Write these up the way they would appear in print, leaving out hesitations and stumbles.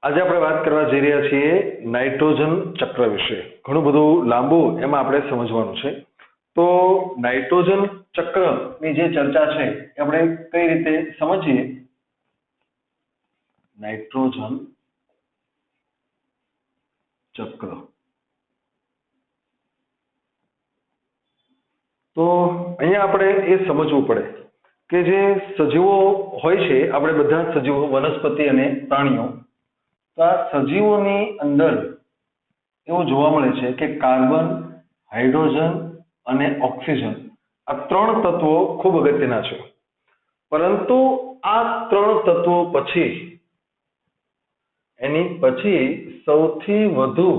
આજે આપણે વાત કરવા જઈ રહ્યા છીએ નાઇટ્રોજન ચક્ર વિશે. ઘણું બધું લાંબુ એમાં આપણે સમજવાનું છે. તો નાઇટ્રોજન ચક્રની જે ચર્ચા છે એ આપણે કઈ રીતે સમજીએ. નાઇટ્રોજન ચક્ર. તો અહીંયા આપણે એ સમજવું પડે કે જે સજીવો હોય છે, આપણે બધા સજીવો, વનસ્પતિ અને પ્રાણીઓ, તો આ સજીવોની અંદર એવું જોવા મળે છે કે કાર્બન, હાઇડ્રોજન અને ઓક્સિજન આ ત્રણ તત્વો ખૂબ અગત્યના છે. પરંતુ આ ત્રણ તત્વો પછી એની પછી સૌથી વધુ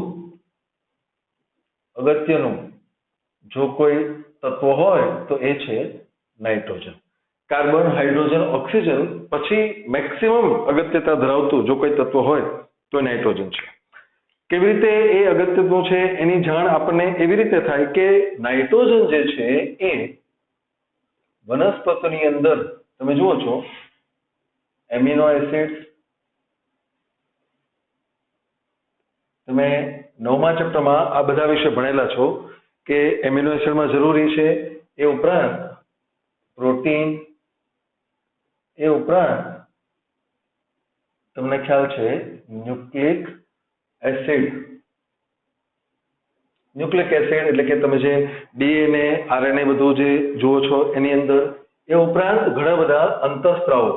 અગત્યનું જો કોઈ તત્વ હોય તો એ છે નાઇટ્રોજન. કાર્બન, હાઇડ્રોજન, ઓક્સિજન પછી મેક્સિમમ અગત્યતા ધરાવતું જો કોઈ તત્વ હોય તો નાઇટ્રોજન છે. કેવી રીતે એ અગત્યનું છે એની જાણ આપણને એવી રીતે થાય કે નાઇટ્રોજન જે છે એ વનસ્પતિની અંદર તમે જુઓ છો એમિનો એસિડ્સ, તમે 9મા ચેપ્ટરમાં આ બધા વિશે ભણેલા છો કે એમિનો એસિડમાં જરૂરી છે. એ ઉપરાંત પ્રોટીન, એ ઉપરાંત તમને ખ્યાલ છે ન્યુક્લિક એસિડ. ન્યુક્લિક એસિડ એટલે કે તમે જે ડીએનએ, આરએનએ બધું જે જુઓ છો એની અંદર. એ ઉપરાંત ઘણા બધા અંતઃસ્ત્રાવો,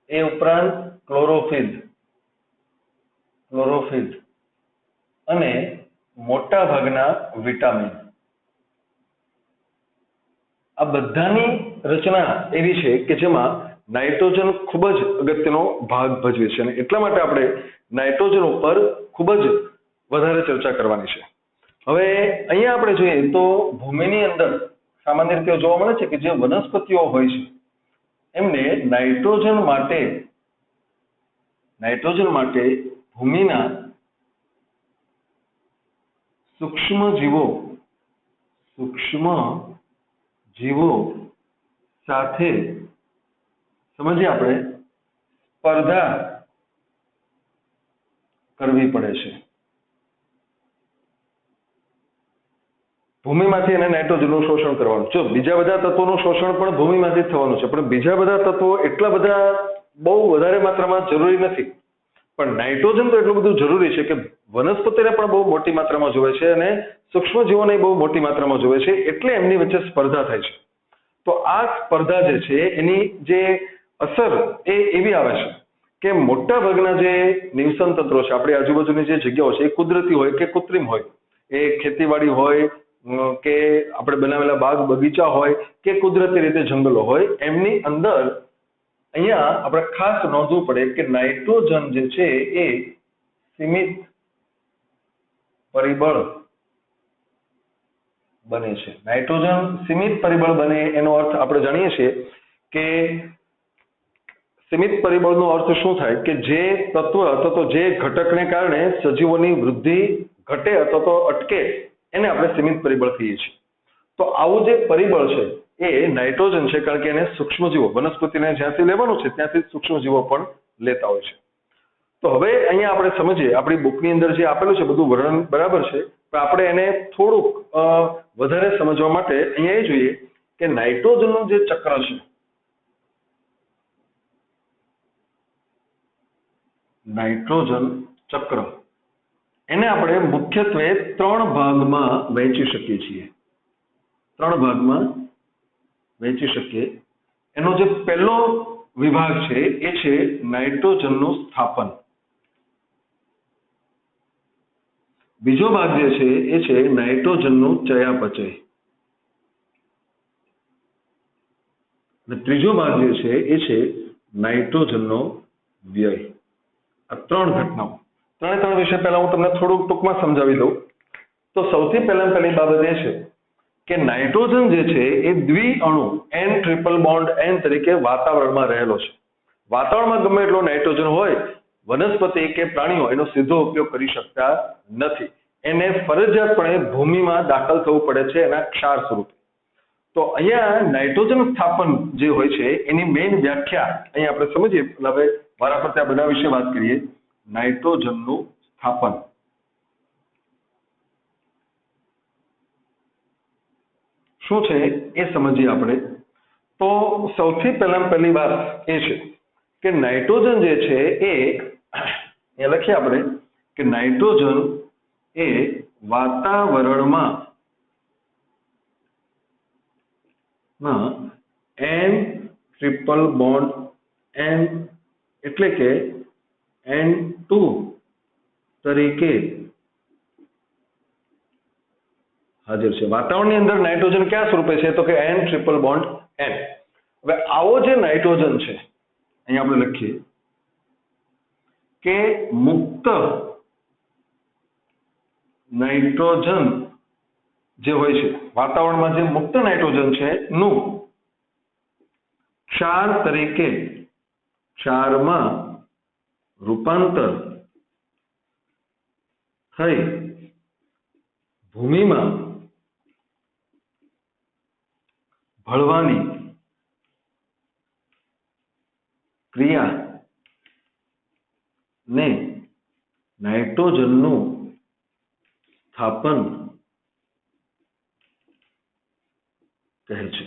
એ ઉપરાંત ક્લોરોફિલ અને મોટા ભાગના વિટામિન. આ બધાની રચના એવી છે કે જેમાં નાઇટ્રોજન ખૂબ જ અગત્યનો ભાગ ભજવે છે અને એટલા માટે આપણે નાઇટ્રોજન ઉપર ખૂબ જ વધારે ચર્ચા કરવાની છે. હવે અહીંયા આપણે જોઈએ તો ભૂમિની અંદર સામાન્ય રીતે જોવા મળે છે કે જે વનસ્પતિઓ હોય છે એમને નાઇટ્રોજન માટે ભૂમિના સૂક્ષ્મ જીવો સાથે સમજીએ આપણે સ્પર્ધા કરવી પડે છે. ભૂમિમાંથી એને નાઇટ્રોજનનું શોષણ કરવાનું. જો બીજા બધા તત્વોનું શોષણ પણ ભૂમિમાંથી જ થવાનું છે, પણ બીજા બધા તત્વો એટલા બધા બહુ વધારે માત્રામાં જરૂરી નથી. પણ નાઇટ્રોજન તો એટલું બધું જરૂરી છે કે વનસ્પતિને પણ બહુ મોટી માત્રામાં જોવે છે અને સૂક્ષ્મ જીવોને બહુ મોટી માત્રામાં જોવે છે, એટલે એમની વચ્ચે સ્પર્ધા થાય છે. તો આ સ્પર્ધા જે છે એની જે અસર એ એવી આવે છે કે મોટા ભાગના જે નિવસન તંત્રો છે, આપણી આજુબાજુની જે જગ્યાઓ છે, એ કુદરતી હોય કે કૃત્રિમ હોય, એ ખેતીવાડી હોય કે આપણે બનાવેલા બાગ બગીચા હોય કે કુદરતી રીતે જંગલો હોય, એમની અંદર અહીંયા આપણે ખાસ નોંધવું પડે કે નાઇટ્રોજન જે છે એ સીમિત પરિબળ બને છે. નાઇટ્રોજન સીમિત પરિબળ બને એનો અર્થ આપણે જાણીએ છીએ કે સીમિત પરિબળનો અર્થ શું થાય કે જે તત્વ અથવા તો જે ઘટકને કારણે સજીવોની વૃદ્ધિ ઘટે અથવા તો અટકે એને આપણે સીમિત પરિબળ કહીએ છીએ. તો આવું જે પરિબળ છે એ નાઇટ્રોજન છે, કારણ કે એને સૂક્ષ્મજીવો, વનસ્પતિને જ્યાંથી લેવાનું છે ત્યાંથી સૂક્ષ્મજીવો પણ લેતા હોય છે. તો હવે અહીંયા આપણે સમજીએ, આપણી બુકની અંદર જે આપેલું છે બધું વર્ણન બરાબર છે, પણ આપણે એને થોડુંક વધારે સમજવા માટે અહીંયા એ જોઈએ કે નાઇટ્રોજનનું જે ચક્ર છે, નાઇટ્રોજન ચક્ર, એને આપણે મુખ્યત્વે 3 ભાગમાં વહેંચી શકીએ છીએ. એનો જે પહેલો વિભાગ છે એ છે નાઇટ્રોજનનું સ્થાપન. બીજો ભાગ જે છે એ છે નાઇટ્રોજનનું ચયાપચય. અને ત્રીજો ભાગ જે છે એ છે નાઇટ્રોજનનો વ્યય. આ 3 ઘટનાઓ, ત્રણે વિશે પહેલા હું તમને થોડુંક ટૂંકમાં સમજાવી દઉં. તો સૌથી પહેલી બાબત એ છે કે નાઇટ્રોજન જે છે એ દ્વિઅણુ N-ટ્રિપલ બોન્ડ N તરીકે વાતાવરણમાં રહેલો છે. વાતાવરણમાં ગમે એટલો નાઇટ્રોજન હોય, વનસ્પતિ કે પ્રાણીઓ એનો સીધો ઉપયોગ કરી શકતા નથી. એને ફરજિયાતપણે ભૂમિમાં દાખલ થવું પડે છે એના ક્ષાર સ્વરૂપે. તો અહીંયા નાઇટ્રોજન સ્થાપન જે હોય છે એની મેઇન વ્યાખ્યા અહીંયા આપણે સમજીએ. હવે વારાફરતે આ બધા વિશે વાત કરીએ. નાઇટ્રોજનનું સ્થાપન શું છે એ સમજીએ આપણે. તો સૌથી પહેલી વાત એ છે કે નાઇટ્રોજન જે છે એ અહીંયા લખીએ આપણે કે નાઇટ્રોજન એ વાતાવરણમાં N ટ્રિપલ બોન્ડ N એટલે કે N2 તરીકે હાજર છે. વાતાવરણની અંદર નાઇટ્રોજન કયા સ્વરૂપે છે? તો કે N ટ્રિપલ બોન્ડ N. હવે આવો જે નાઇટ્રોજન છે અહીંયા આપણે લખીએ કે મુક્ત નાઇટ્રોજન જે હોય છે વાતાવરણમાં જે મુક્ત નાઇટ્રોજન છે નું ક્ષાર તરીકે ક્ષારમાં રૂપાંતર થઈ ભૂમિમાં ભળવાની ક્રિયા ને નાઇટ્રોજનનું સ્થાપન કહે છે.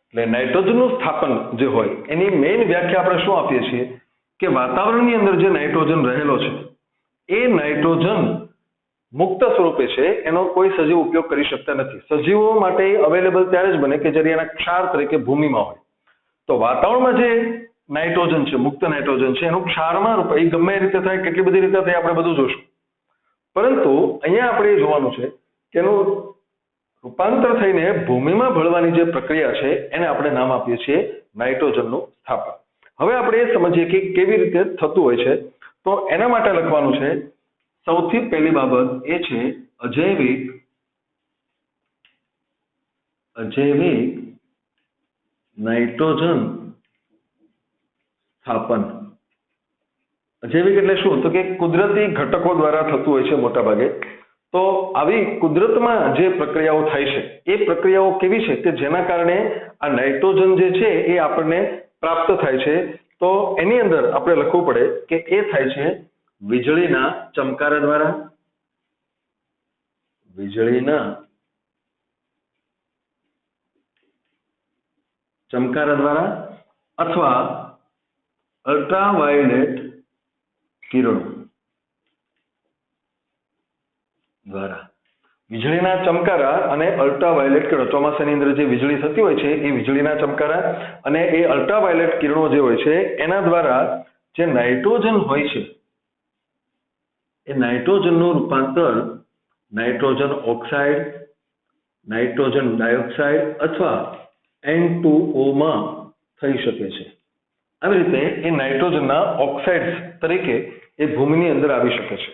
એટલે નાઇટ્રોજનનું સ્થાપન જે હોય એની મેઇન વ્યાખ્યા આપણે શું આપીએ છીએ કે વાતાવરણની અંદર જે નાઇટ્રોજન રહેલો છે એ નાઇટ્રોજન મુક્ત સ્વરૂપે છે, એનો કોઈ સજીવ ઉપયોગ કરી શકતા નથી. સજીવો માટે અવેલેબલ ત્યારે જ બને કે જ્યારે એના ક્ષાર તરીકે ભૂમિમાં હોય. તો વાતાવરણમાં જે નાઇટ્રોજન છે, મુક્ત નાઇટ્રોજન છે, એનું ક્ષારમાં રૂપ એ ગમે એ રીતે થાય, કેટલી બધી રીતે થાય આપણે બધું જોશું. પરંતુ અહીંયા આપણે એ જોવાનું છે કે એનું રૂપાંતર થઈને ભૂમિમાં ભળવાની જે પ્રક્રિયા છે એને આપણે નામ આપીએ છીએ નાઇટ્રોજનનું સ્થાપન. હવે આપણે એ સમજીએ કે કેવી રીતે થતું હોય છે. તો એના માટે લખવાનું છે સૌથી પહેલી બાબત એ છે અજૈવિક નાઇટ્રોજન સ્થાપન. અજૈવિક એટલે શું? તો કે કુદરતી ઘટકો દ્વારા થતું હોય છે મોટા ભાગે. તો આવી કુદરતમાં જે પ્રક્રિયાઓ થાય છે એ પ્રક્રિયાઓ કેવી છે કે જેના કારણે આ નાઇટ્રોજન જે છે એ આપણને પ્રાપ્ત થાય છે. તો એની અંદર આપણે લખવું પડે કે એ થાય છે વીજળીના ચમકારા દ્વારા, વીજળીના ચમકારા દ્વારા અથવા અલ્ટ્રાવાયોલેટ કિરણો દ્વારા. વીજળીના ચમકારા અને અલ્ટ્રાવાયોલેટ કિરણો, ચોમાસાની અંદર જે વીજળી થતી હોય છે એ વીજળીના ચમકારા અને એ અલ્ટ્રાવાયોલેટ કિરણો જે હોય છે એના દ્વારા જે નાઇટ્રોજન હોય છે એ નાઇટ્રોજનનું રૂપાંતર નાઇટ્રોજન ઓક્સાઇડ, નાઇટ્રોજન ડાયોક્સાઇડ અથવા N2O માં થઈ શકે છે. આવી રીતે એ નાઇટ્રોજનના ઓક્સાઇડ્સ તરીકે એ ભૂમિની અંદર આવી શકે છે.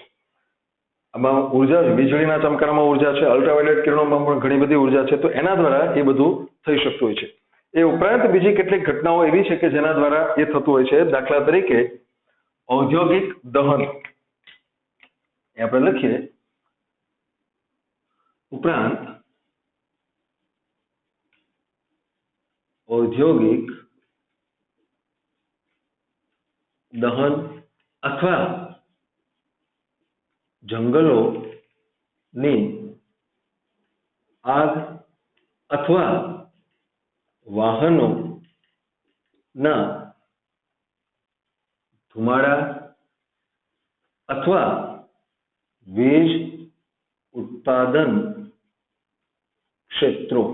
આમાં ઉર્જા, વીજળીના ચમકારામાં ઉર્જા છે, અલ્ટ્રાવાયોલેટ કિરણોમાં પણ ઘણી બધી ઉર્જા છે. તો એના દ્વારા એ બધું થઈ શકતું હોય છે. એ ઉપરાંત બીજી કેટલીક ઘટનાઓ એવી છે કે જેના દ્વારા એ થતું હોય છે. દાખલા તરીકે ઔદ્યોગિક દહન એ આપણે લખીએ. ઉપરાંત ઔદ્યોગિક દહન અથવા જંગલોની આગ અથવા વાહનોના ધુમાડા અથવા વીજ ઉત્પાદન ક્ષેત્રો,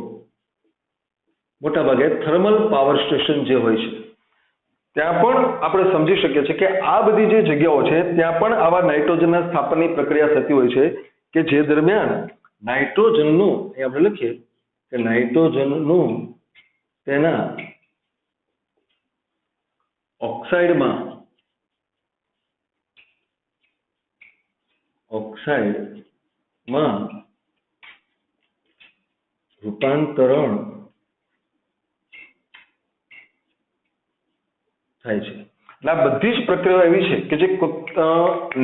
મોટાભાગે થર્મલ પાવર સ્ટેશન જે હોય છે ત્યાં પણ આપણે સમજી શકીએ છીએ કે આ બધી જે જગ્યાઓ છે ત્યાં પણ આવા નાઇટ્રોજનના સ્થાપનની પ્રક્રિયા થતી હોય છે કે જે દરમિયાન નાઇટ્રોજનનું એ આપણે લખીએ કે નાઇટ્રોજનનું તેના ઓક્સાઇડમાં રૂપાંતરણ થાય છે. એટલે આ બધી જ પ્રક્રિયાઓ એવી છે કે જે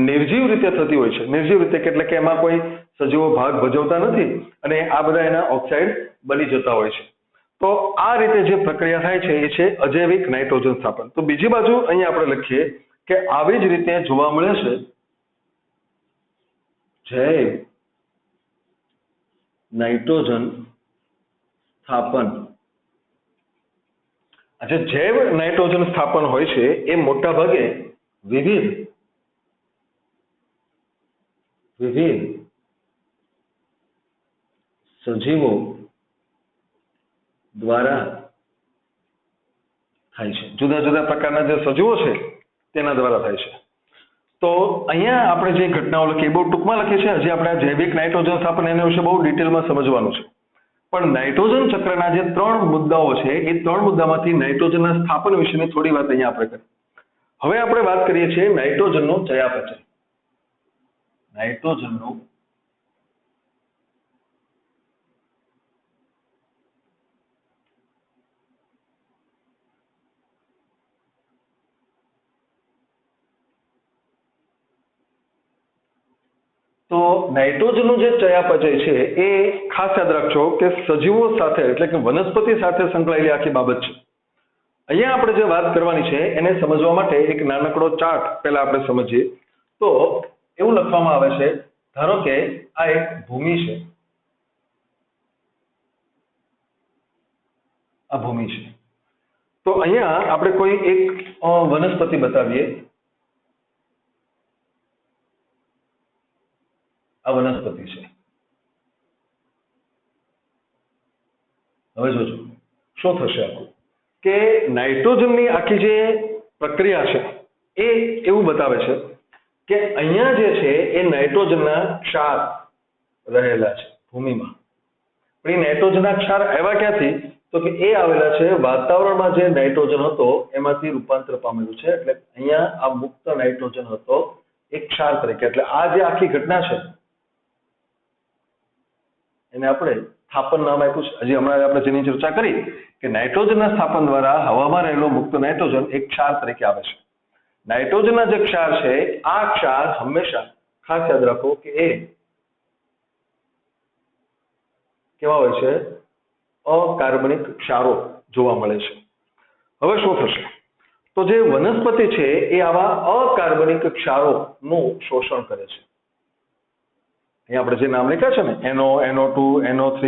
નિર્જીવ રીતે થતી હોય છે. નિર્જીવ રીતે એટલે કે એમાં કોઈ સજીવો ભાગ ભજવતા નથી અને આ બધા એના ઓક્સાઇડ બની જતા હોય છે. તો આ રીતે જે પ્રક્રિયા થાય છે એ છે અજૈવિક નાઇટ્રોજન સ્થાપન. તો બીજી બાજુ અહીંયા આપણે લખીએ કે આવી જ રીતે જોવા મળે છે જૈવ નાઇટ્રોજન સ્થાપન. આ જે જૈવ નાઇટ્રોજન સ્થાપન હોય છે એ મોટા ભાગે વિવિધ સજીવો દ્વારા થાય છે. જુદા જુદા પ્રકારના જે સજીવો છે તેના દ્વારા થાય છે. તો અહીંયા આપણે જે ઘટનાઓ લખી બહુ ટૂંકમાં લખી છે. હજી આપણે જૈવિક નાઇટ્રોજન સ્થાપન એના વિશે બહુ ડિટેલમાં સમજવાનું છે. પણ નાઇટ્રોજન ચક્રના જે 3 મુદ્દાઓ છે એ 3 મુદ્દામાંથી નાઇટ્રોજનના સ્થાપન વિશેની થોડી વાત અહીંયા આપણે કરી. હવે આપણે વાત કરીએ છીએ નાઇટ્રોજનનો ચયાપચય. નાઇટ્રોજનનો તો નાઇટ્રોજનનું જે ચયાપચય છે એ ખાસ યાદ રાખજો કે સજીવો સાથે એટલે કે વનસ્પતિ સાથે સંકળાયેલી આખી બાબત છે. અહીંયા આપણે જે વાત કરવાની છે એને સમજવા માટે એક નાનકડો ચાર્ટ પહેલા આપણે સમજીએ. તો એવું લખવામાં આવે છે, ધારો કે આ એક ભૂમિ છે, આ ભૂમિ છે. તો અહીંયા આપણે કોઈ એક વનસ્પતિ બતાવીએ. આ વનસ્પતિ છે. હવે જોજો શું થશે આખું કે નાઇટ્રોજનની આખી જે પ્રક્રિયા છે એ એવું બતાવે છે કે અહીંયા જે છે એ નાઇટ્રોજનના ક્ષાર રહેલા છે ભૂમિમાં. પણ એ નાઇટ્રોજનના ક્ષાર આવ્યા ક્યાંથી? તો કે એ આવેલા છે વાતાવરણમાં જે નાઇટ્રોજન હતો એમાંથી રૂપાંતર પામેલું છે. એટલે અહીંયા આ મુક્ત નાઇટ્રોજન હતો એક ક્ષાર તરીકે. એટલે આ જે આખી ઘટના છે એને આપણે સ્થાપન નામ આપ્યું છે. હજી હમણાં આપણે જેની ચર્ચા કરી કે નાઇટ્રોજનના સ્થાપન દ્વારા હવામાં રહેલો મુક્ત નાઇટ્રોજન એક ક્ષાર તરીકે આવે છે. નાઇટ્રોજનના જે ક્ષાર છે આ ક્ષાર હંમેશા ખાસ યાદ રાખો કે એ કેવા હોય છે? અકાર્બનિક ક્ષારો જોવા મળે છે. હવે શું થશે? તો જે વનસ્પતિ છે એ આવા અકાર્બનિક ક્ષારોનું શોષણ કરે છે. અહીંયા આપણે જે નામ લખ્યા છે ને NO, NO2, NO3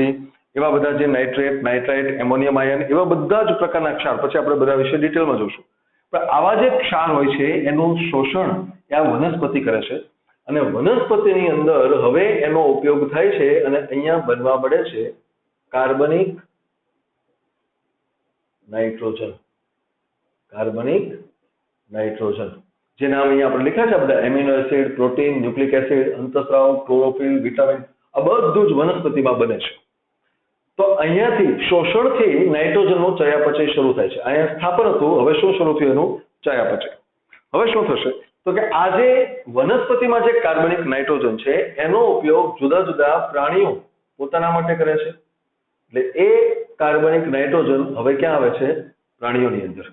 એવા બધા જે નાઇટ્રેટ, નાઇટ્રાઇટ, એમોનિયમ આયન એવા બધા જ પ્રકારના ક્ષાર પછી આપણે બધા વિશે ડિટેલમાં જોઈશું. પણ આવા જે ક્ષાર હોય છે એનું શોષણ એ આ વનસ્પતિ કરે છે અને વનસ્પતિની અંદર હવે એનો ઉપયોગ થાય છે અને અહીંયા બનવા મળે છે કાર્બનિક નાઇટ્રોજન. કાર્બનિક નાઇટ્રોજન જે નામ અહીંયા આપણે લખ્યા છે બધા amino acid, protein, nucleic acid, અંતઃસ્રાવ, ક્લોરોફિલ, વિટામિન આ બધું જ વનસ્પતિમાં બને છે. તો અહીંયાથી શોષણથી નાઇટ્રોજનનું ચયાપચય શરૂ થાય છે. અહીંયા સ્થાપન હતું, હવે શું શરૂ થયું? એનું ચયાપચય. હવે શું થશે? તો કે આ જે વનસ્પતિમાં જે કાર્બનિક નાઇટ્રોજન છે એનો ઉપયોગ જુદા જુદા પ્રાણીઓ પોતાના માટે કરે છે. એટલે એ કાર્બનિક નાઇટ્રોજન હવે ક્યાં આવે છે? પ્રાણીઓની અંદર.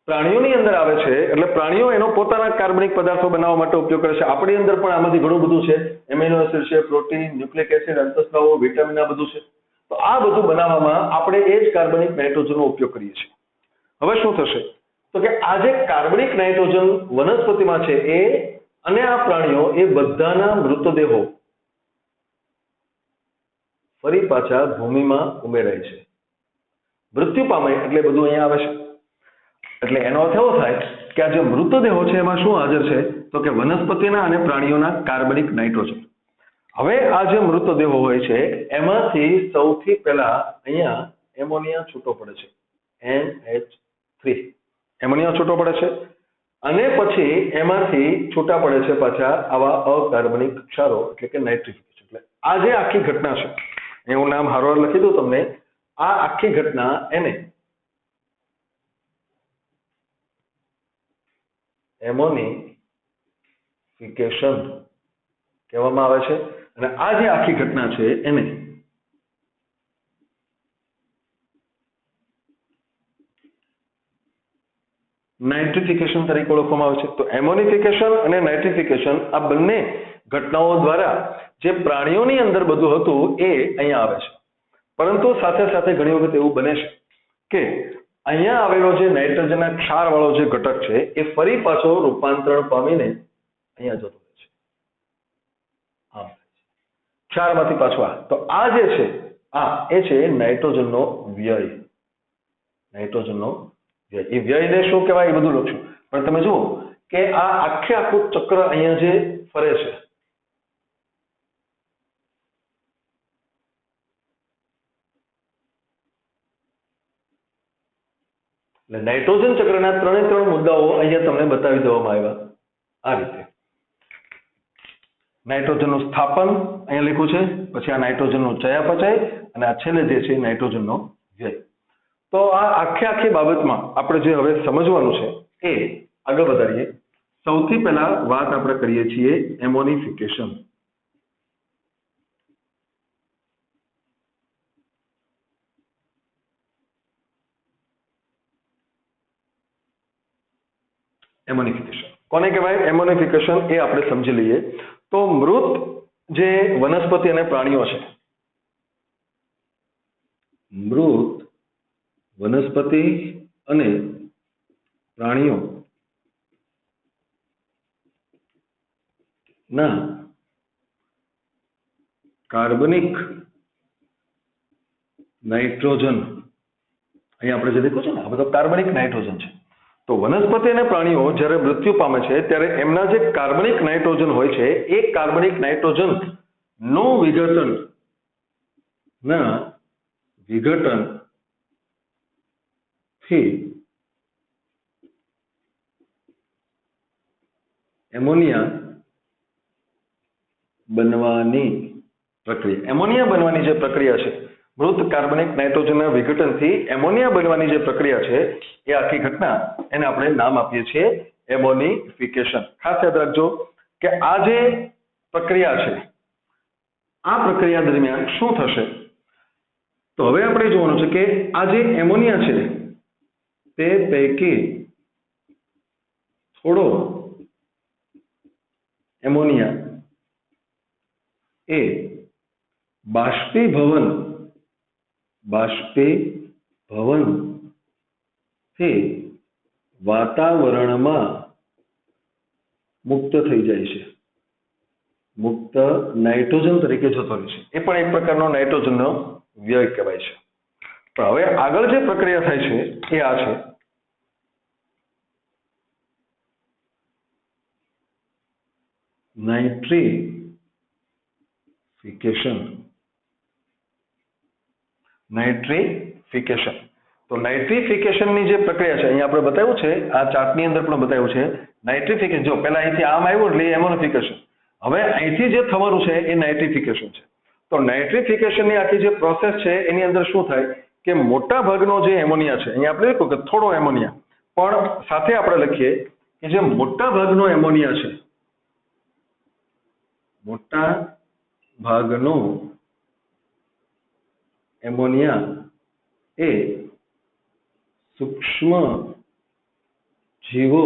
પ્રાણીઓની અંદર આવે છે એટલે પ્રાણીઓ એનો પોતાના કાર્બનિક પદાર્થો બનાવવા માટે ઉપયોગ કરે છે. આપણી અંદર પણ આમાંથી ઘણું બધું છે. એમિનો એસિડ છે, પ્રોટીન, ન્યુક્લિક એસિડ, અંતઃસ્રાવો, વિટામિન આ બધું છે. તો આ બધું બનાવવામાં આપણે એ જ કાર્બનિક નાઇટ્રોજનનો ઉપયોગ કરીએ છીએ. હવે શું થશે? તો કે આ જે કાર્બનિક નાઇટ્રોજન વનસ્પતિમાં છે એ અને આ પ્રાણીઓ એ બધાના મૃતદેહો ફરી પાછા ભૂમિમાં ઉમેરાય છે. મૃત્યુ પામે એટલે બધું અહીંયા આવે છે. એટલે એનો અર્થ એવો થાય કે આ જે મૃતદેહો છે એમાં શું હાજર છે? તો કે વનસ્પતિના અને પ્રાણીઓના કાર્બનિક નાઇટ્રોજન. હવે આ જે મૃતદેહો હોય છે એમાંથી સૌથી પહેલા અહીંયા એમોનિયા છૂટો પડે છે, NH3 એમોનિયા છૂટો પડે છે અને પછી એમાંથી છૂટા પડે છે પાછા આવા અકાર્બનિક ક્ષારો એટલે કે નાઇટ્રિફિકેશન. એટલે આ જે આખી ઘટના છે એવું નામ હારોર લખી દઉં તમને. આ આખી ઘટના એને એમોનિફિકેશન કહેવામાં આવે છે અને આ જે આખી ઘટના છે એને નાઇટ્રિફિકેશન તરીકે ઓળખવામાં આવે છે. તો એમોનિફિકેશન અને નાઇટ્રિફિકેશન આ બંને ઘટનાઓ દ્વારા જે પ્રાણીઓની અંદર બધું હતું એ અહીંયા આવે છે. પરંતુ સાથે સાથે ઘણી વખત એવું બને છે કે અહીંયા આવેલો જે નાઇટ્રોજનના ક્ષારવાળો જે ઘટક છે એ ફરી પાછો રૂપાંતરણ પામીને અહીંયા જતો રહે છે. આમ ક્ષારમાંથી પાછો તો આ જે છે એ છે નાઇટ્રોજનનો વ્યય. નાઇટ્રોજનનો વ્યય. એ વ્યયને શું કહેવાય એ બધું લખશું. પણ તમે જુઓ કે આ આખું ચક્ર અહીંયા જે ફરે છે એટલે નાઇટ્રોજન ચક્રના ત્રણ મુદ્દાઓ અહીંયા તમને બતાવી દેવામાં આવ્યા આ રીતે. નાઇટ્રોજનનું સ્થાપન અહીંયા લખ્યું છે, પછી આ નાઇટ્રોજનનું ચયાપચય અને આ છેલ્લે જે છે નાઇટ્રોજનનો વ્યય. તો આ આખી બાબતમાં આપણે જે હવે સમજવાનું છે એ આગળ વધારીએ. સૌથી પહેલા વાત આપણે કરીએ છીએ એમોનિફિકેશન. એમોનિફિકેશન કોને કહેવાય? એમોનિફિકેશન એ આપણે સમજી લઈએ. તો મૃત જે વનસ્પતિ અને પ્રાણીઓ છે, મૃત વનસ્પતિ અને પ્રાણીઓ ના કાર્બનિક નાઇટ્રોજન, અહીંયા આપણે જે દેખો છો ને આ બધો કાર્બનિક નાઇટ્રોજન છે. તો વનસ્પતિ અને પ્રાણીઓ જ્યારે મૃત્યુ પામે છે ત્યારે એમના જે કાર્બનિક નાઇટ્રોજન હોય છે એ કાર્બનિક નાઇટ્રોજન નું વિઘટન થી એમોનિયા બનવાની પ્રક્રિયા. એમોનિયા બનવાની જે પ્રક્રિયા છે, મૃત કાર્બનિક નાઇટ્રોજનના વિઘટનથી એમોનિયા બનવાની જે પ્રક્રિયા છે એ આખી ઘટના એને આપણે નામ આપીએ છીએ એમોનિફિકેશન. ખાસ યાદ રાખજો કે આ જે પ્રક્રિયા છે આ પ્રક્રિયા દરમિયાન શું થશે? તો હવે આપણે જોવાનું છે કે આ જે એમોનિયા છે તે પૈકી થોડો એમોનિયા એ બાષ્પીભવન થી વાતાવરણમાં મુક્ત થઈ જાય છે, મુક્ત નાઇટ્રોજન તરીકે જતો રહે છે. એ પણ એક પ્રકારનો નાઇટ્રોજનનો વ્યય કહેવાય છે. પણ હવે આગળ જે પ્રક્રિયા થાય છે એ આ છે. નાઇટ્રિફિકેશન. તો નાઇટ્રિફિકેશનની જે પ્રક્રિયા છે અહીંયા આપણે બતાવ્યું છે, આ ચાર્ટની અંદર પણ બતાવ્યું છે. નાઇટ્રિફિકેશન જો પહેલા અહીંથી આમ આવ્યું એટલે એમોનિફિકેશન, હવે અહીંથી જે થવાનું છે એ નાઇટ્રિફિકેશન છે. તો નાઇટ્રિફિકેશનની આખી જે પ્રોસેસ છે એની અંદર શું થાય કે મોટા ભાગનો જે એમોનિયા છે, અહીંયા આપણે લખ્યું કે થોડો એમોનિયા, પણ સાથે આપણે લખીએ કે જે મોટા ભાગનો એમોનિયા છે, મોટા ભાગનો એમોનિયા એ સૂક્ષ્મ જીવો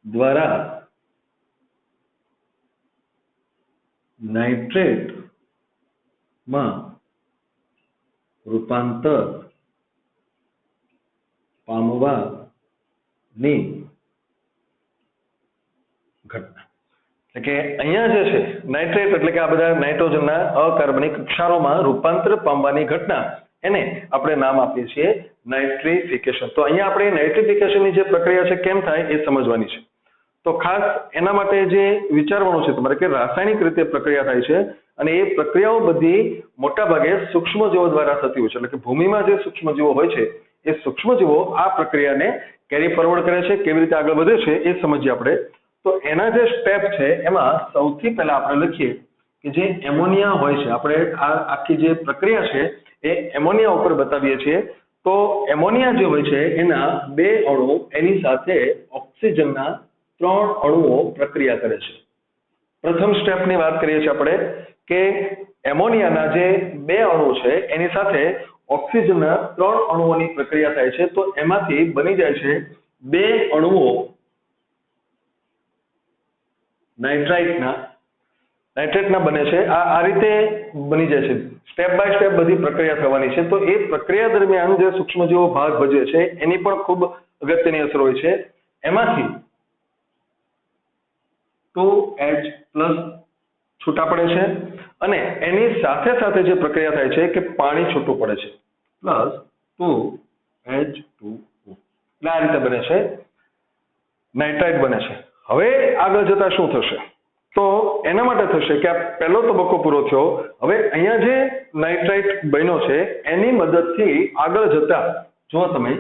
દ્વારા નાઇટ્રેટમાં રૂપાંતર પામવાની ઘટના. એટલે કે અહીંયા જે છે નાઇટ્રેટ એટલે કે આ બધા નાઇટ્રોજનના અકાર્બનિક ક્ષારોમાં રૂપાંતર પામવાની ઘટના, એને આપણે નામ આપીએ છીએ નાઇટ્રિફિકેશન. તો અહીંયા આપણે નાઇટ્રિફિકેશનની જે પ્રક્રિયા છે કેમ થાય એ સમજવાની છે. તો ખાસ એના માટે જે વિચારવાનું છે તમારે કે રાસાયણિક રીતે પ્રક્રિયા થાય છે અને એ પ્રક્રિયાઓ બધી મોટા ભાગે સૂક્ષ્મજીવો દ્વારા થતી હોય છે. એટલે કે ભૂમિમાં જે સૂક્ષ્મજીવો હોય છે એ સૂક્ષ્મજીવો આ પ્રક્રિયાને કેરી ફોરવર્ડ કરે છે, કેવી રીતે આગળ વધે છે એ સમજીએ આપણે. તો એના જે સ્ટેપ છે એમાં સૌથી પહેલા આપણે લખીએ કે જે એમોનિયા હોય છે, આપણે આ આખી જે પ્રક્રિયા છે એ એમોનિયા ઉપર બતાવીએ છીએ. તો એમોનિયા જે હોય છે એના 2 અણુ એની સાથે ઓક્સિજનના 3 અણુઓ પ્રક્રિયા કરે છે. પ્રથમ સ્ટેપની વાત કરીએ છીએ આપણે કે એમોનિયાના જે 2 અણુ છે એની સાથે ઓક્સિજનના 3 અણુઓની પ્રક્રિયા થાય છે. તો એમાંથી બની જાય છે 2 અણુઓ નાઇટ્રાઇટના નાઇટ્રેટના બને છે. આ રીતે બની જાય છે. સ્ટેપ બાય સ્ટેપ બધી પ્રક્રિયા થવાની છે. તો એ પ્રક્રિયા દરમિયાન જે સૂક્ષ્મજીવો ભાગ ભજવે છે એની પણ ખૂબ અગત્યની અસર હોય છે. એમાંથી 2H+ છૂટા પડે છે અને એની સાથે સાથે જે પ્રક્રિયા થાય છે કે પાણી છૂટું પડે છે પ્લસ 2H2O. એટલે આ રીતે બને છે, નાઇટ્રાઇટ બને છે. હવે આગળ જતા શું થશે? તો એના માટે થશે કે આ પહેલો તબક્કો પૂરો થયો. હવે અહીંયા જે નાઇટ્રાઇટ બન્યો છે એની મદદથી આગળ જતા જો તમે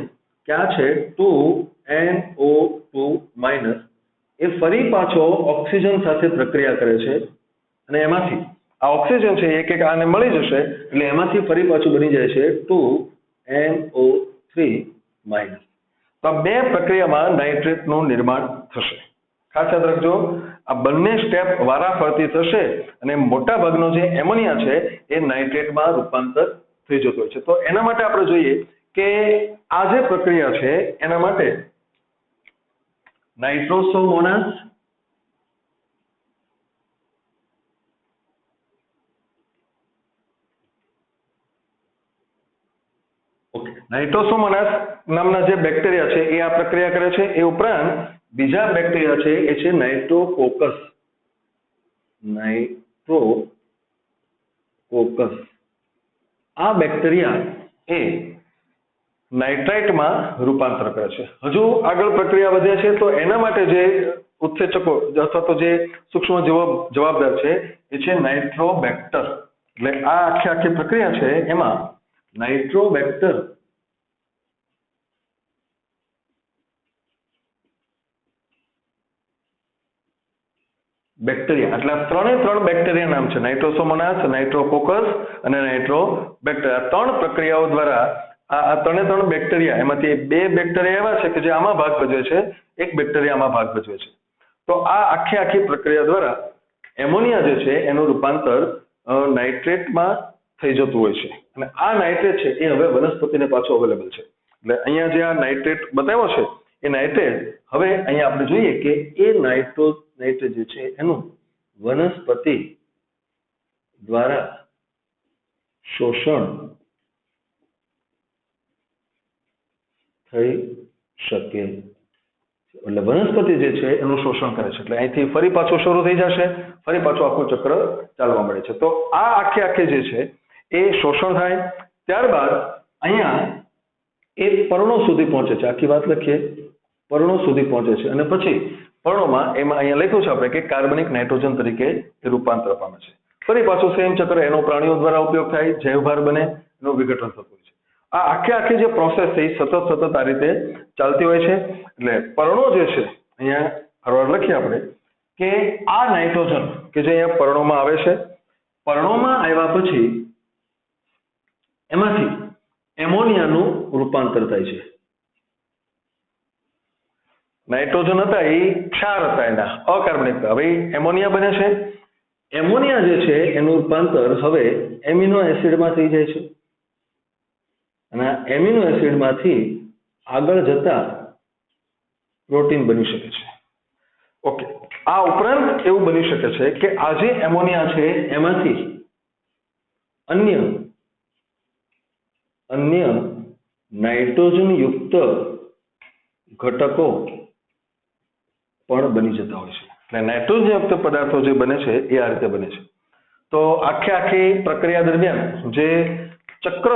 ક્યાં છે 2NO2- એ ફરી પાછો ઓક્સિજન સાથે પ્રક્રિયા કરે છે અને એમાંથી આ ઓક્સિજન છે એક આને મળી જશે એટલે એમાંથી ફરી પાછું બની જાય છે 2NO3-. તો આ બે પ્રક્રિયામાં નાઇટ્રેટનું નિર્માણ થશે. ખાસ યાદ રાખજો, આ બંને સ્ટેપ વારાફરતી થશે અને મોટા ભાગનો જે એમોનિયા છે એ નાઇટ્રેટમાં રૂપાંતર થઈ જતો હોય છે. તો એના માટે આપણે જોઈએ કે આ જે પ્રક્રિયા છે એના માટે નાઇટ્રોસોમોનાસ નાઇટ્રોસોમોનાસ નામના જે બેક્ટેરિયા છે એ આ પ્રક્રિયા કરે છે. એ ઉપરાંત બીજા બેક્ટેરિયા છે એ છે નાઇટ્રોકોકસ. આ બેક્ટેરિયા એ નાઇટ્રાઇટમાં રૂપાંતર કરે છે. હજુ આગળ પ્રક્રિયા વધે છે તો એના માટે જે ઉત્સેચકો અથવા તો જે સૂક્ષ્મ જવાબદાર છે એ છે નાઇટ્રોબેક્ટર. એટલે આ આખી પ્રક્રિયા છે એમાં નાઇટ્રોબેક્ટર બેક્ટેરિયા, એટલે આ ત્રણ બેક્ટેરિયા નામ છે, નાઇટ્રોસોમોનાસ, નાઇટ્રોકોકસ અને નાઇટ્રોબેક્ટર. આ ત્રણ પ્રક્રિયાઓ દ્વારા આ ત્રણ બેક્ટેરિયા, એમાંથી બે બેક્ટેરિયા એવા છે કે જે આમાં ભાગ ભજવે છે, એક બેક્ટેરિયા આમાં ભાગ ભજવે છે. તો આ આખી પ્રક્રિયા દ્વારા એમોનિયા જે છે એનું રૂપાંતર નાઇટ્રેટમાં થઈ જતું હોય છે અને આ નાઇટ્રેટ છે એ હવે વનસ્પતિને પાછો અવેલેબલ છે. એટલે અહીંયા જે આ નાઇટ્રેટ બતાવ્યો છે એ નાઇટ્રેટ હવે અહીંયા આપણે જોઈએ કે એ નાઇટ્રેટ જે છે એનું વનસ્પતિ દ્વારા શોષણ થઈ શકે. એટલે વનસ્પતિ જે છે એનું શોષણ કરે છે. એટલે અહીંથી ફરી પાછું શરૂ થઈ જશે, ફરી પાછું આખું ચક્ર ચાલવા મળે છે. તો આ આખે જે છે એ શોષણ થાય, ત્યારબાદ અહીંયા એ પર્ણો સુધી પહોંચે છે. આખી વાત લખીએ, પર્ણો સુધી પહોંચે છે અને પછી પર્ણોમાં એમાં અહીંયા લખ્યું છે આપણે કે કાર્બનિક નાઇટ્રોજન તરીકે એ રૂપાંતર પામે છે. ફરી પાછું સેમ ચક્ર, એનો પ્રાણીઓ દ્વારા ઉપયોગ થાય, જૈવભાર બને, એનું વિઘટન થતું હોય છે. આ આખી જે પ્રોસેસ છે સતત આ રીતે ચાલતી હોય છે. એટલે પર્ણો જે છે અહીંયા ફરવાર લખીએ આપણે કે આ નાઇટ્રોજન કે જે અહીંયા પર્ણોમાં આવે છે, પર્ણોમાં આવ્યા પછી એમાંથી એમોનિયાનું રૂપાંતર થાય છે. નાઇટ્રોજન હતા એ ક્ષાર હતા, એના અકાર્બનિક હતા, હવે એમોનિયા બને છે. એમોનિયા જે છે એનું રૂપાંતર હવે એમિનો એસિડમાં થઈ જાય છે અને એમિનો એસિડમાંથી આગળ જતા પ્રોટીન બની શકે છે. ઓકે, આ ઉપરાંત એવું બની શકે છે કે આ જે એમોનિયા છે એમાંથી અન્ય નાઇટ્રોજન યુક્ત ઘટકો પણ બની જતા હોય છે. એટલે નાઇટ્રોજન યુક્ત પદાર્થો જે બને છે એ આ રીતે બને છે. તો આખી પ્રક્રિયા દરમિયાન જે ચક્ર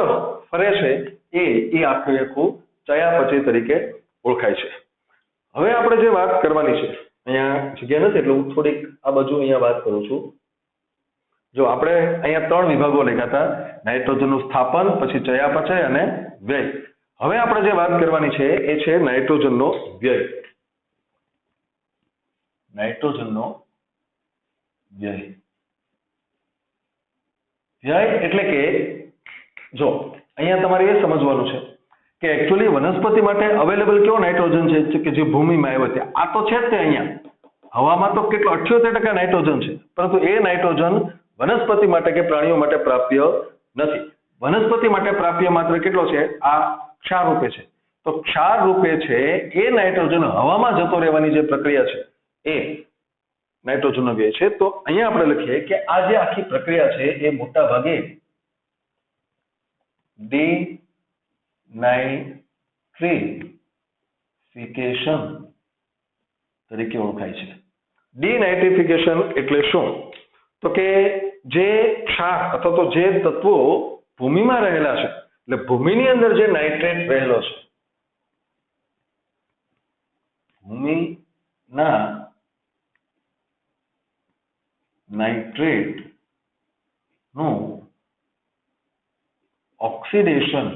ફરે છે એ આખું ચયાપચય તરીકે ઓળખાય છે. હવે આપણે જે વાત કરવાની છે, અહીંયા જગ્યા નથી એટલે હું થોડીક આ બાજુ અહીંયા વાત કરું છું. જો આપણે અહીંયા 3 વિભાગો લખ્યા હતા, નાઇટ્રોજનનું સ્થાપન, પછી ચયાપચય અને વ્યય. હવે આપણે જે વાત કરવાની છે એ છે નાઇટ્રોજનનો વ્યય. નાઇટ્રોજનનો વ્યય એટલે કે જો અહીંયા તમારે એ સમજવાનું છે કે એકચ્યુઅલી વનસ્પતિ માટે અવેલેબલ કેવો નાઇટ્રોજન છે કે જે ભૂમિમાં આવ્યો છે. આ તો છે જ તે અહીંયા હવામાં તો કેટલો 78% નાઇટ્રોજન છે, પરંતુ એ નાઇટ્રોજન વનસ્પતિ માટે કે પ્રાણીઓ માટે પ્રાપ્ય નથી. વનસ્પતિ માટે પ્રાપ્ય માત્ર કેટલો છે? આ ક્ષાર રૂપે છે. તો ક્ષાર રૂપે છે એ નાઇટ્રોજન હવામાં જતો રહેવાની જે પ્રક્રિયા છે એ નાઇટ્રોજનનો વ્યય છે. તો અહીંયા આપણે લખીએ કે આ જે આખી પ્રક્રિયા છે એ મોટા ભાગે ડિનાઇટ્રિફિકેશન તરીકે ઓળખાય છે. ડિનાઇટ્રિફિકેશન એટલે શું? તો કે જે ક્ષાર અથવા તો જે તત્વો ભૂમિમાં રહેલા છે, એટલે ભૂમિની અંદર જે નાઇટ્રેટ રહેલો છે, ભૂમિના નાઇટ્રેટ નું ઓક્સિડેશન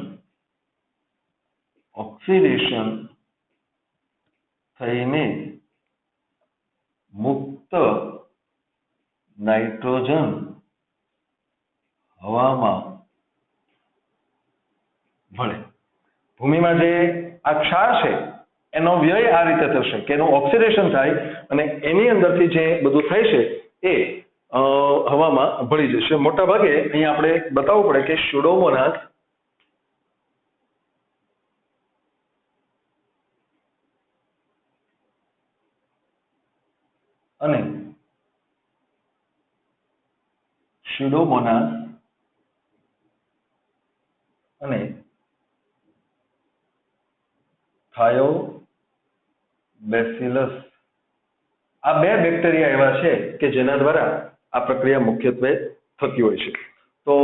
થઈને મુક્ત નાઇટ્રોજન હવામાં ભળે. ભૂમિમાં જે આ ક્ષાર છે એનો વ્યય આ રીતે થશે કે એનું ઓક્સિડેશન થાય અને એની અંદરથી જે બધું થાય છે એ હવામાં ભળી જશે. મોટા ભાગે અહીંયા આપણે બતાવવું પડે કે સ્યુડોમોનાસ અને થાયોબેસિલસ આ બે બેક્ટેરિયા એવા છે કે જેના દ્વારા આ પ્રક્રિયા મુખ્યત્વે થતી હોય છે. તો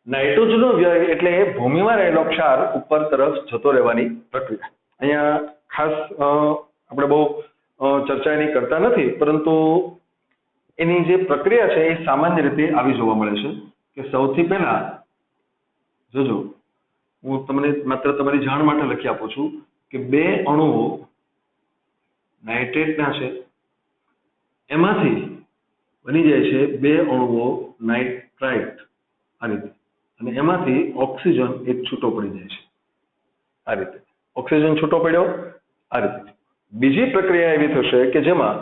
નાઇટ્રોજનનો વ્યય એટલે ભૂમિમાં રહેલો ક્ષાર ઉપર તરફ જતો રહેવાની પ્રક્રિયા. અહીંયા ખાસ આપણે બહુ ચર્ચા એની કરતા નથી, પરંતુ એની જે પ્રક્રિયા છે એ સામાન્ય રીતે આવી જોવા મળે છે કે સૌથી પહેલા જોજો, હું તમને માત્ર તમારી જાણ માટે લખી આપું છું કે બે અણુઓ નાઇટ્રેટના છે, એમાંથી બની જાય છે બે અણુઓ નાઇટ્રાઇટ આ રીતે, અને એમાંથી ઓક્સિજન એક છૂટો પડી જાય છે આ રીતે. ઓક્સિજન છૂટો પડ્યો આ રીતે. બીજી પ્રક્રિયા એવી થશે કે જેમાં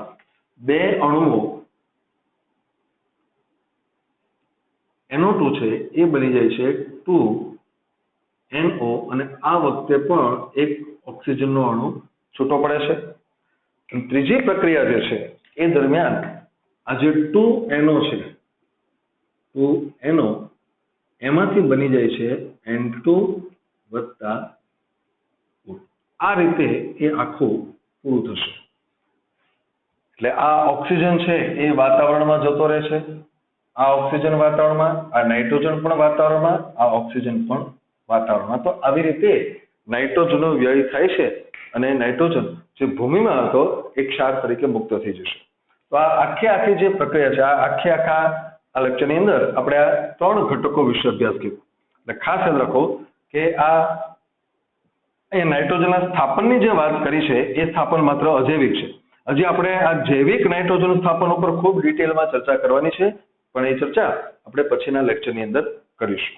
બે અણુઓ NO2 છે એ બની જાય છે 2NO અને આ વખતે પણ એક ઓક્સિજનનો અણુ છૂટો પડે છે. ત્રીજી પ્રક્રિયા જે છે એ દરમિયાન આ જે 2NO છે 2NO એમાંથી બની જાય છે N2 વત્તા O. આ રીતે એ આખું પૂરું થશે. એટલે આ ઓક્સિજન છે એ વાતાવરણમાં જતો રહેશે, આ ઓક્સિજન વાતાવરણમાં, આ નાઇટ્રોજન પણ વાતાવરણમાં, આ ઓક્સિજન પણ વાતાવરણમાં. તો આવી રીતે નાઇટ્રોજનનો વ્યય થાય છે અને નાઇટ્રોજન જે ભૂમિમાં હતો એ ક્ષાર તરીકે મુક્ત થઈ જશે. તો આ આખી જે પ્રક્રિયા છે, આ આખા લેક્ચરની અંદર આપણે આ 3 ઘટકો વિશે અભ્યાસ કર્યો. એટલે ખાસ યાદ રાખો કે આ અહીંયા નાઇટ્રોજનના સ્થાપનની જે વાત કરી છે એ સ્થાપન માત્ર અજૈવિક છે. હજી આપણે આ જૈવિક નાઇટ્રોજન સ્થાપન ઉપર ખૂબ ડિટેલમાં ચર્ચા કરવાની છે, પણ એ ચર્ચા આપણે પછીના લેક્ચરની અંદર કરીશું.